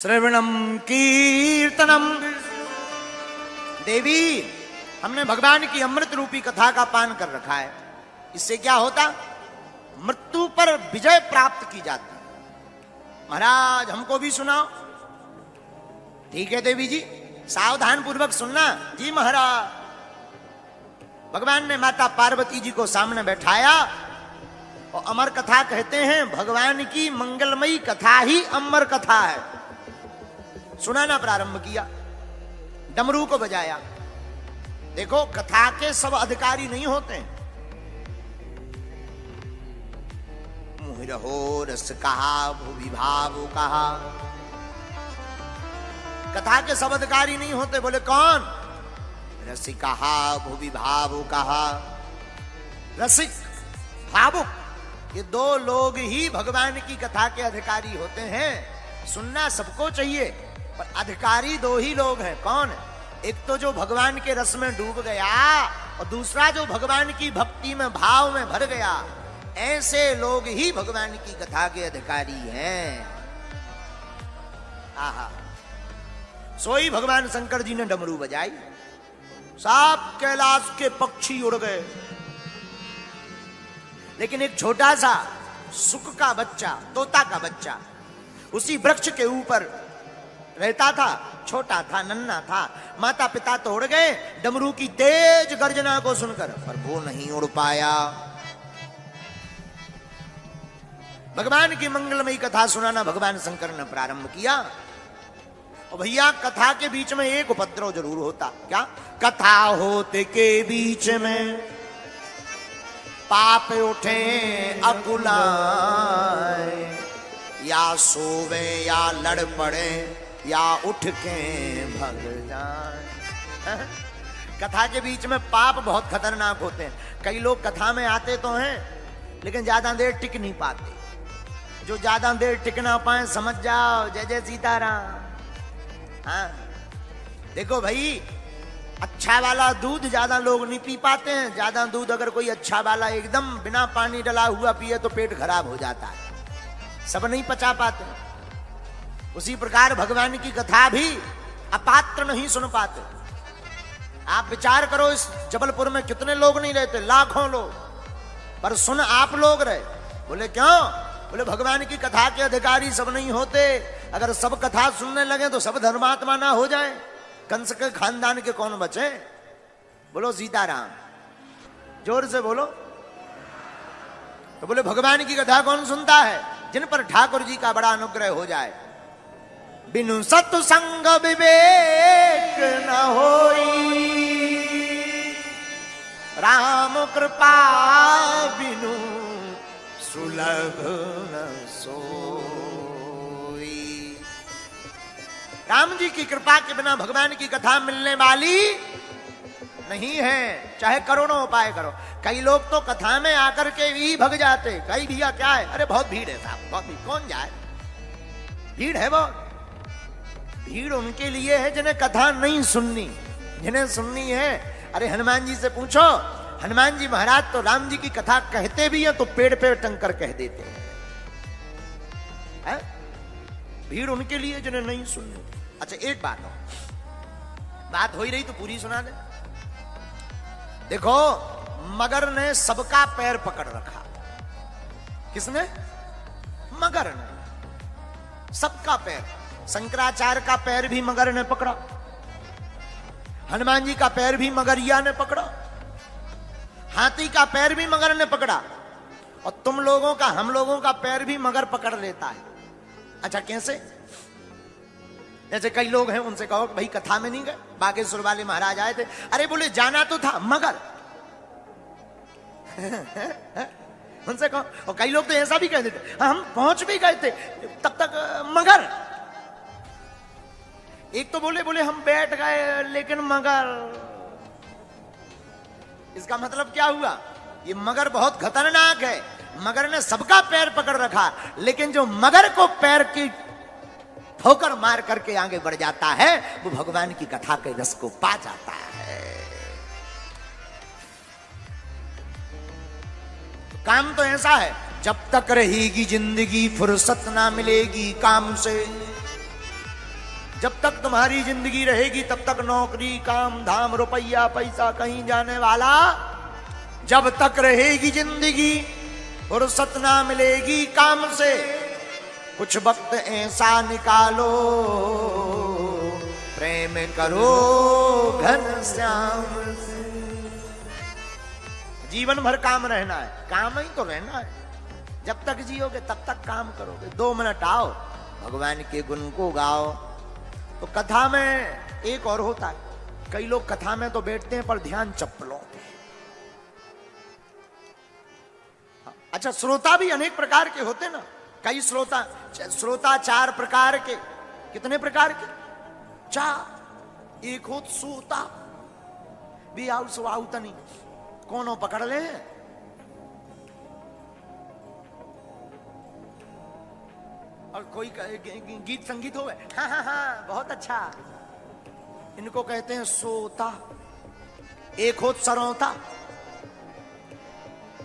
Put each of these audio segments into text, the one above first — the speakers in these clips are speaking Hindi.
श्रवणम कीर्तनम। देवी, हमने भगवान की अमृत रूपी कथा का पान कर रखा है। इससे क्या होता? मृत्यु पर विजय प्राप्त की जाती। महाराज हमको भी सुनाओ। ठीक है देवी जी, सावधान पूर्वक सुनना। जी महाराज। भगवान ने माता पार्वती जी को सामने बैठाया और अमर कथा कहते हैं, भगवान की मंगलमयी कथा ही अमर कथा है। सुनाना प्रारंभ किया, डमरू को बजाया। देखो, कथा के सब अधिकारी नहीं होते। मुहिरहो रस कहा, भूवि भाव कहा। कथा के सब अधिकारी नहीं होते। बोले कौन? रसिक कहा, भूवि भाव कहा। रसिक, भावुक, ये दो लोग ही भगवान की कथा के अधिकारी होते हैं। सुनना सबको चाहिए, पर अधिकारी दो ही लोग हैं। कौन? एक तो जो भगवान के रस में डूब गया, और दूसरा जो भगवान की भक्ति में, भाव में भर गया। ऐसे लोग ही भगवान की कथा के अधिकारी हैं। आहा, सोई भगवान शंकर जी ने डमरू बजाई। सब कैलाश के पक्षी उड़ गए, लेकिन एक छोटा सा सुक का बच्चा, तोता का बच्चा, उसी वृक्ष के ऊपर रहता था। छोटा था, नन्हा था। माता पिता तो उड़ गए डमरू की तेज गर्जना को सुनकर, पर वो नहीं उड़ पाया। भगवान की मंगलमयी कथा सुनाना भगवान शंकर ने प्रारंभ किया। और भैया, कथा के बीच में एक उपद्रव जरूर होता। क्या? कथा होते के बीच में पाप उठे अकुलाए, या सोवे या लड़ पड़े, या उठ के भग जाए। कथा के बीच में पाप बहुत खतरनाक होते हैं। कई लोग कथा में आते तो हैं, लेकिन ज्यादा देर टिक नहीं पाते। जो ज्यादा देर टिक ना पाए, समझ जाओ जय जय सीताराम। हाँ, देखो भाई, अच्छा वाला दूध ज्यादा लोग नहीं पी पाते हैं। ज्यादा दूध अगर कोई अच्छा वाला एकदम बिना पानी डला हुआ पिए तो पेट खराब हो जाता है। सब नहीं पचा पाते। उसी प्रकार भगवान की कथा भी अपात्र नहीं सुन पाते। आप विचार करो, इस जबलपुर में कितने लोग नहीं रहते, लाखों लोग, पर सुन आप लोग रहे। बोले क्यों? बोले भगवान की कथा के अधिकारी सब नहीं होते। अगर सब कथा सुनने लगे तो सब धर्मात्मा ना हो जाए। कंस के खानदान के कौन बचे? बोलो सीताराम, जोर से बोलो। तो बोले भगवान की कथा कौन सुनता है? जिन पर ठाकुर जी का बड़ा अनुग्रह हो जाए। बिनु सत्संग विवेक न होई, राम कृपा बिनु सुलभ न सोई। राम जी की कृपा के बिना भगवान की कथा मिलने वाली नहीं है, चाहे करोड़ों उपाय करो। कई लोग तो कथा में आकर के भी भग जाते। कई भैया क्या है, अरे बहुत भीड़ है साहब, बहुत भीड़, कौन जाए? भीड़ है बहुत। भीड़ उनके लिए है जिन्हें कथा नहीं सुननी। जिन्हें सुननी है, अरे हनुमान जी से पूछो। हनुमान जी महाराज तो राम जी की कथा कहते भी हैं तो पेड़ पे टंग कर कह देते हैं। भीड़ उनके लिए जिन्हें नहीं सुननी। अच्छा, एक बात हो, बात हो ही रही तो पूरी सुना दे। देखो, मगर ने सबका पैर पकड़ रखा। किसने? मगर ने सबका पैर। शंकराचार्य का पैर भी मगर ने पकड़ा, हनुमान जी का पैर भी मगरिया ने पकड़ा, हाथी का पैर भी मगर ने पकड़ा, और तुम लोगों का, हम लोगों का पैर भी मगर पकड़ लेता है। अच्छा, कैसे? जैसे कई लोग हैं, उनसे कहो भाई कथा में नहीं गए, बागेश्वर वाले महाराज आए थे। अरे बोले जाना तो था मगर। उनसे कहो। और कई लोग तो ऐसा भी कह देते, हम पहुंच भी गए थे तब तक मगर। एक तो बोले हम बैठ गए लेकिन मगर। इसका मतलब क्या हुआ? ये मगर बहुत खतरनाक है। मगर ने सबका पैर पकड़ रखा, लेकिन जो मगर को पैर की ठोकर मार करके आगे बढ़ जाता है, वो भगवान की कथा के रस को पा जाता है। काम तो ऐसा है, जब तक रहेगी जिंदगी फुर्सत ना मिलेगी काम से। जब तक तुम्हारी जिंदगी रहेगी तब तक नौकरी, काम धाम, रुपया पैसा कहीं जाने वाला। जब तक रहेगी जिंदगी फुर्सत ना मिलेगी काम से। कुछ वक्त ऐसा निकालो, प्रेम करो घनश्याम से। जीवन भर काम रहना है, काम ही तो रहना है। जब तक जियोगे तब तक काम करोगे। 2 मिनट आओ, भगवान के गुण को गाओ। तो कथा में एक और होता है, कई लोग कथा में तो बैठते हैं पर ध्यान चप्पलों पे। अच्छा, श्रोता भी अनेक प्रकार के होते ना। कई श्रोता 4 प्रकार के। कितने प्रकार के? 4। एक हो सोता भी आउ सो आउ तनी कोनो पकड़ ले। और कोई गीत संगीत हो, हाँ हाँ हाँ बहुत अच्छा, इनको कहते हैं सोता। एक हो सरौता,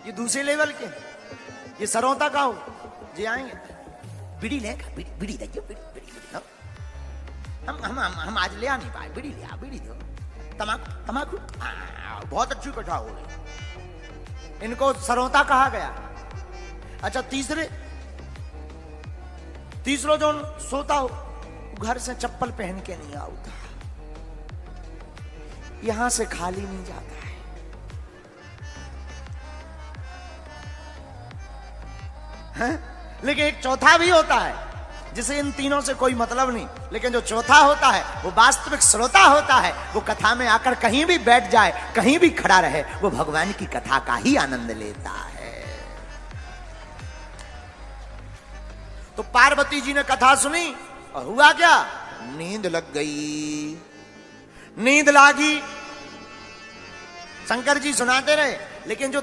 ये दूसरे लेवल के। ये सरौता का हो जी, आएंगे बीड़ी लेगा, बीड़ी दे, बीड़ी हम आज ले आ नहीं पाए, बीड़ी ले आ, बीड़ी दो। तमाकू बहुत अच्छी कथा हो रही, इनको सरौता कहा गया। अच्छा, तीसरो जो सोता हो, घर से चप्पल पहन के नहीं आता, यहां से खाली नहीं जाता है? लेकिन एक चौथा भी होता है जिसे इन तीनों से कोई मतलब नहीं, लेकिन जो चौथा होता है वो वास्तविक श्रोता होता है। वो कथा में आकर कहीं भी बैठ जाए, कहीं भी खड़ा रहे, वो भगवान की कथा का ही आनंद लेता है। तो पार्वती जी ने कथा सुनी और हुआ क्या? नींद लग गई। नींद लागी, शंकर जी सुनाते रहे, लेकिन जो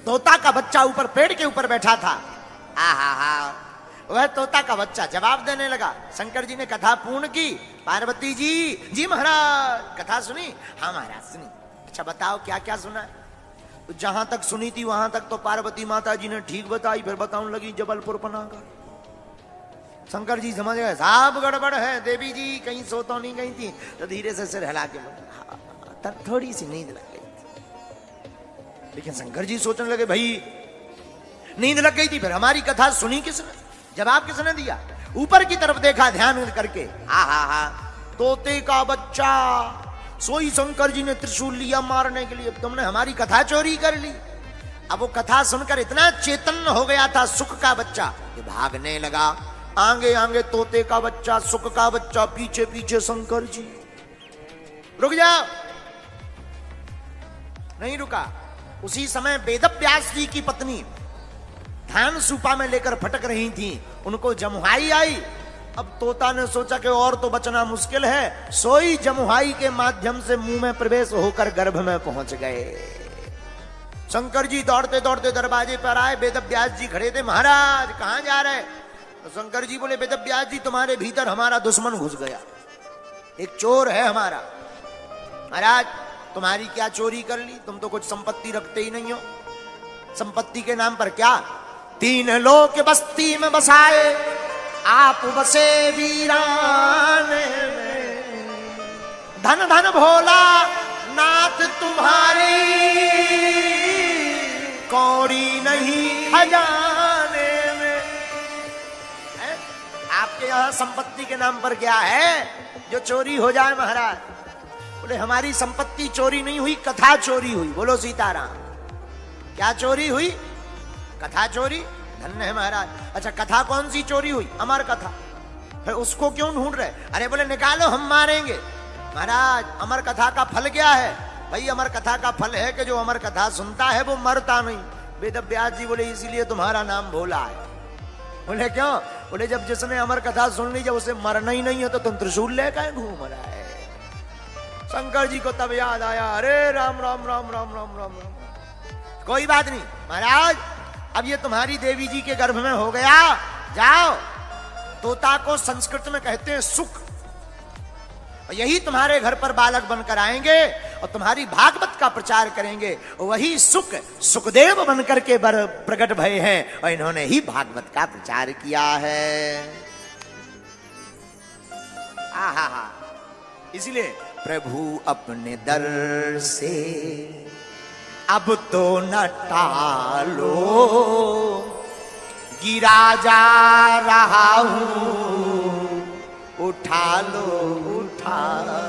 तोता का बच्चा ऊपर पेड़ के ऊपर बैठा था, वह तोता का बच्चा जवाब देने लगा। शंकर जी ने कथा पूर्ण की। पार्वती जी महाराज कथा सुनी? हाँ महाराज सुनी। अच्छा बताओ क्या क्या सुना? तो जहां तक सुनी थी वहां तक तो पार्वती माता जी ने ठीक बताई, फिर बताने लगी जबलपुर पनागर। शंकर जी समझ गए साहब गड़बड़ है, देवी जी कहीं सो तो नहीं गई थी। तो धीरे से सिर हिला के बोले तब थोड़ी सी नींद लग गई थी। लेकिन शंकर जी सोचने लगे भाई नींद लग गई थी, फिर हमारी कथा सुनी किसने, जवाब किसने दिया? ऊपर की तरफ देखा ध्यान करके, तोते का बच्चा। सोई शंकर जी ने त्रिशूल लिया मारने के लिए, तुमने हमारी कथा चोरी कर ली। अब वो कथा सुनकर इतना चेतन हो गया था सुख का बच्चा कि भागने लगा। आगे आगे तोते का बच्चा, सुख का बच्चा, पीछे पीछे शंकर जी। रुक जाओ, नहीं रुका। उसी समय वेदव्यास जी की पत्नी धान सूपा में लेकर फटक रही थी, उनको जमुहाई आई। अब तोता ने सोचा कि और तो बचना मुश्किल है, सोई जमुहाई के माध्यम से मुंह में प्रवेश होकर गर्भ में पहुंच गए। शंकर जी दौड़ते दौड़ते दरवाजे पर आए, वेदव्यास जी खड़े थे। महाराज कहां जा रहे? तो शंकर जी बोले वेदव्यास जी तुम्हारे भीतर हमारा दुश्मन घुस गया, एक चोर है हमारा। महाराज तुम्हारी क्या चोरी कर ली? तुम तो कुछ संपत्ति रखते ही नहीं हो। संपत्ति के नाम पर क्या? 3 लोक बस्ती में बसाए, आप बसे वीराने में। धन धन भोला नाथ तुम्हारी, कौड़ी नहीं खजाने में। आपके यहां संपत्ति के नाम पर क्या है जो चोरी हो जाए? महाराज बोले हमारी संपत्ति चोरी नहीं हुई, कथा चोरी हुई। बोलो सीताराम। क्या चोरी हुई? कथा चोरी। धन्य है महाराज। अच्छा कथा कौन सी चोरी हुई? अमर कथा। फिर उसको क्यों ढूंढ रहे? अरे बोले निकालो हम मारेंगे। महाराज अमर कथा का फल क्या है? भाई अमर कथा का फल है कि जो अमर कथा सुनता है वो मरता नहीं। वेदव्यास जी बोले इसीलिए तुम्हारा नाम भोला है। बोले क्यों? बोले जब जिसने अमर कथा सुन ली, जब उसे मरना ही नहीं है तो तुम त्रिशूल लेकर घूम रहा है। शंकर जी को तब याद आया, अरे राम राम राम राम राम राम राम। कोई बात नहीं महाराज, अब ये तुम्हारी देवी जी के गर्भ में हो गया। जाओ, तोता को संस्कृत में कहते हैं सुख, और यही तुम्हारे घर पर बालक बनकर आएंगे और तुम्हारी भागवत का प्रचार करेंगे। वही सुख सुखदेव बनकर के प्रकट भय हैं और इन्होंने ही भागवत का प्रचार किया है। हा हा। इसलिए प्रभु अपने दर से अब तो न टालो, गिरा जा रहा हूं, उठा लो उठा लो।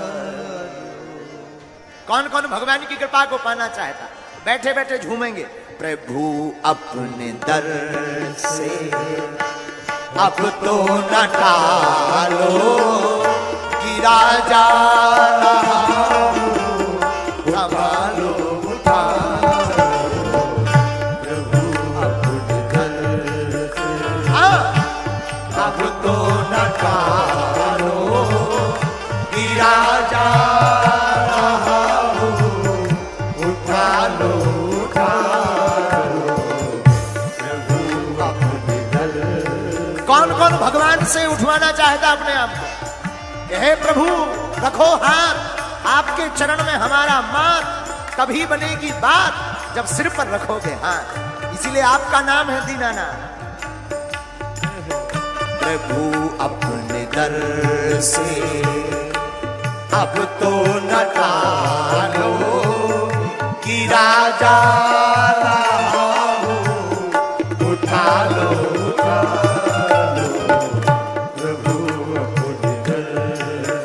कौन कौन भगवान की कृपा को पाना चाहता, बैठे बैठे झूमेंगे। प्रभु अपने दर से अब तो न टालो, गिरा जा रहा हूं, उठा लो उठा लो। प्रभु अपने दर से अब तो न टालो, गिरा जा रहा हूं, उठा लो उठा लो। प्रभु अपने दर। कौन कौन भगवान से उठवाना चाहता अपने आप को? हे प्रभु रखो हाथ, आपके चरण में हमारा मात, कभी बनेगी बात जब सिर पर रखोगे हाथ। इसीलिए आपका नाम है दीनानाथ। प्रभु अपने दर से अब तो न टालो, गिरा जा रहा हूं, उठा लो उठा लो। प्रभु अपने दर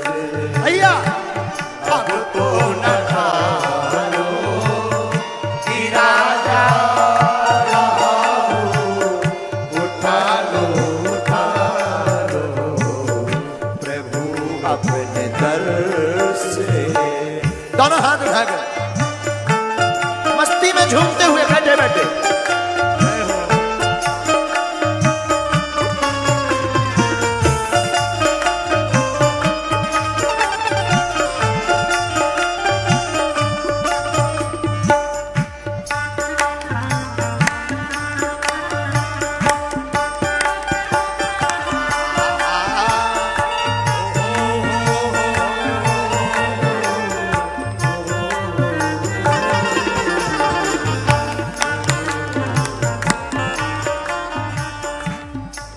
से भैया अब तो न टालो, गिरा जा रहा हूं, उठा लो उठा लो। प्रभु अपने दर से। दोनों हाथ उठाकर मस्ती में झूमते हुए बैठे बैठे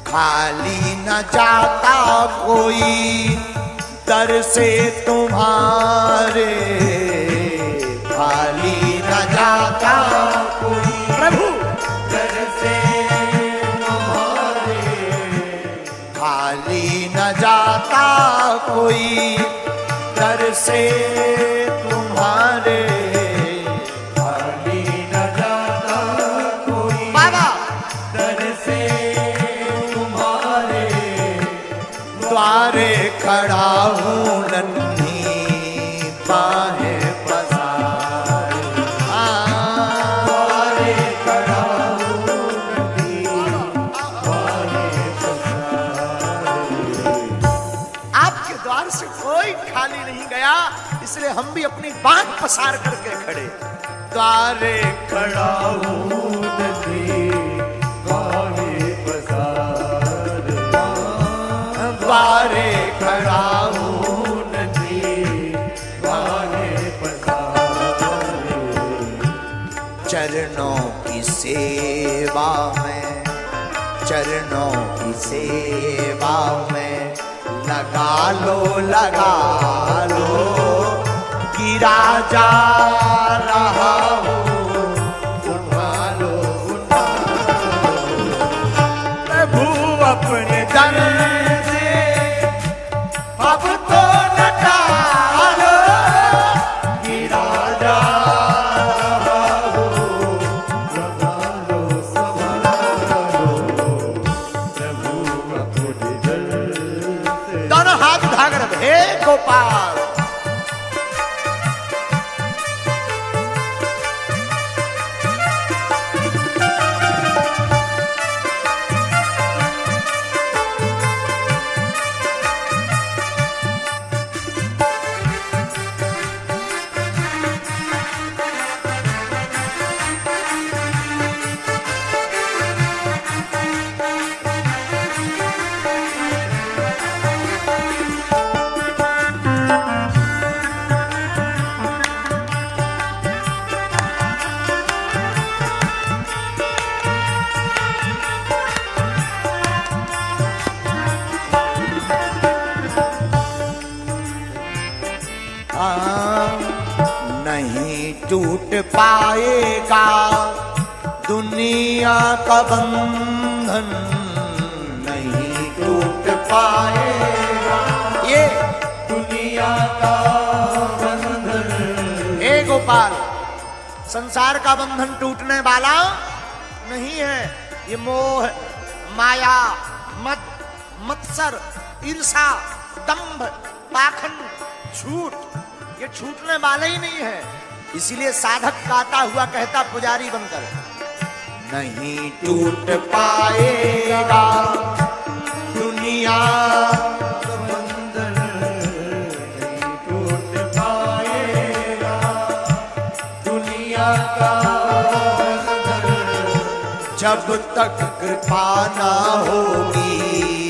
खाली न जाता कोई दर से तुम्हारे, खाली न जाता कोई प्रभु दर से तुम्हारे, खाली न जाता कोई दर से तुम्हारे, खाली न जाता कोई बाबा दर से द्वारे खड़ा हूं नन्ही बाहें पसारे, द्वारे खड़ा हूं नन्ही बाहें पसारे। आपके द्वार से कोई खाली नहीं गया, इसलिए हम भी अपनी बात पसार करके खड़े। द्वारे खड़ा हूं नन्ही बाहें पसारे, द्वारे खड़ा हूं नन्ही बाहें पसारे। चरणों की सेवा में, चरणों की सेवा में लगा लो गिरा जा रहा हूं, उठा लो उठा लो। प्रभु अपने दर अब तो न टालो, गिरा जा रहा हूं, संभालो संभालो। प्रभु अपने दर से। दोनों हाथ उठाकर हे गोपाल। नहीं टूट पाएगा दुनिया का बंधन, नहीं टूट पाएगा ये दुनिया का बंधन। हे गोपाल, संसार का बंधन टूटने वाला नहीं है। ये मोह, माया, मद, मत्सर, ईर्षा, दंभ, पाखंड, झूठ, ये छूटने वाले ही नहीं है। इसीलिए साधक गाता हुआ कहता पुजारी बनकर, नहीं टूट पाएगा दुनिया का बंधन, नहीं टूट पाएगा दुनिया का बंधन। जब तक कृपा ना होगी